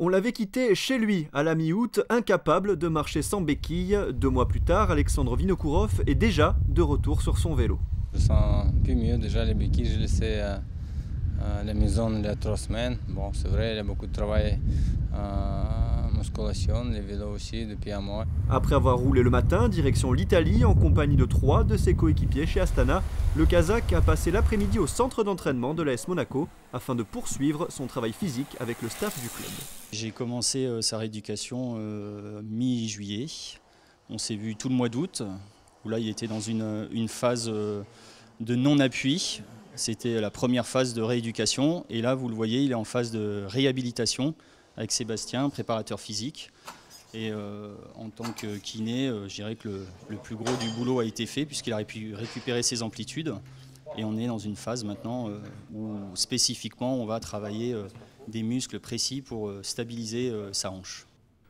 On l'avait quitté chez lui à la mi-août, incapable de marcher sans béquille. 2 mois plus tard, Alexandre Vinokourov est déjà de retour sur son vélo. Je sens un peu mieux déjà, les béquilles, je les laissais à la maison il y a 3 semaines. Bon, c'est vrai, il y a beaucoup de travail en musculation, les vélos aussi depuis un mois. Après avoir roulé le matin, direction l'Italie en compagnie de 3 de ses coéquipiers chez Astana, le Kazakh a passé l'après-midi au centre d'entraînement de l'AS Monaco afin de poursuivre son travail physique avec le staff du club. J'ai commencé sa rééducation mi-juillet. On s'est vu tout le mois d'août, où là il était dans une phase de non-appui. C'était la première phase de rééducation. Et là, vous le voyez, il est en phase de réhabilitation avec Sébastien, préparateur physique. Et en tant que kiné, je dirais que le plus gros du boulot a été fait puisqu'il a pu récupérer ses amplitudes. Et on est dans une phase maintenant où spécifiquement on va travailler des muscles précis pour stabiliser sa hanche.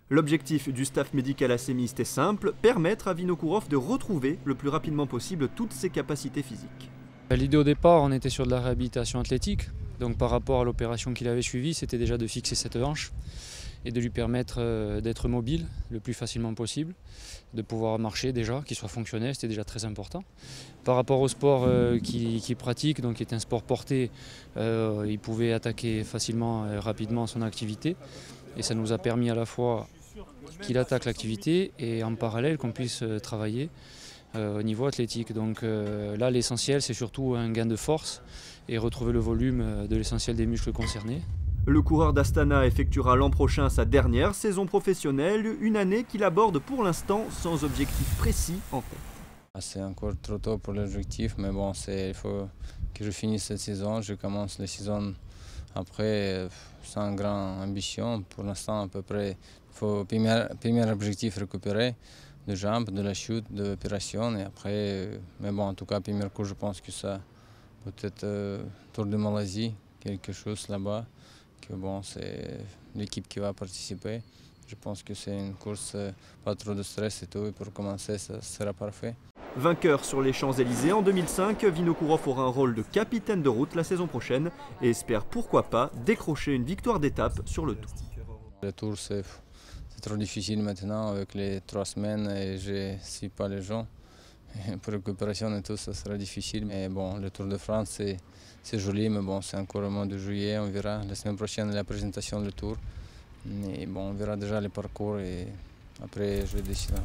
L'objectif du staff médical assémiste est simple, permettre à Vinokourov de retrouver le plus rapidement possible toutes ses capacités physiques. L'idée au départ, on était sur de la réhabilitation athlétique. Donc par rapport à l'opération qu'il avait suivie, c'était déjà de fixer cette hanche et de lui permettre d'être mobile le plus facilement possible, de pouvoir marcher déjà, qu'il soit fonctionnel, c'était déjà très important. Par rapport au sport qu'il pratique, donc qui est un sport porté, il pouvait attaquer facilement et rapidement son activité. Et ça nous a permis à la fois qu'il attaque l'activité et en parallèle qu'on puisse travailler au niveau athlétique. Donc là, l'essentiel, c'est surtout un gain de force et retrouver le volume de l'essentiel des muscles concernés. Le coureur d'Astana effectuera l'an prochain sa dernière saison professionnelle, une année qu'il aborde pour l'instant sans objectif précis en tête. C'est encore trop tôt pour l'objectif, mais bon, il faut que je finisse cette saison. Je commence la saison après sans grande ambition. Pour l'instant, à peu près, il faut premier objectif récupérer de jambes, de la chute, de l'opération. Et après, mais bon, en tout cas, premier coup, je pense que ça peut-être Tour de Malaisie, quelque chose là-bas. Que bon, c'est l'équipe qui va participer. Je pense que c'est une course, pas trop de stress et tout. Et pour commencer, ça sera parfait. Vainqueur sur les Champs-Élysées en 2005, Vinokourov aura un rôle de capitaine de route la saison prochaine et espère pourquoi pas décrocher une victoire d'étape sur le Tour. Le Tour, c'est trop difficile maintenant avec les 3 semaines et je ne suis pas les gens. Et pour récupération et tout, ça sera difficile. Mais bon, le Tour de France, c'est joli, mais bon, c'est encore au mois de juillet, on verra. La semaine prochaine, la présentation du Tour. Et bon, on verra déjà le parcours et après, je déciderai.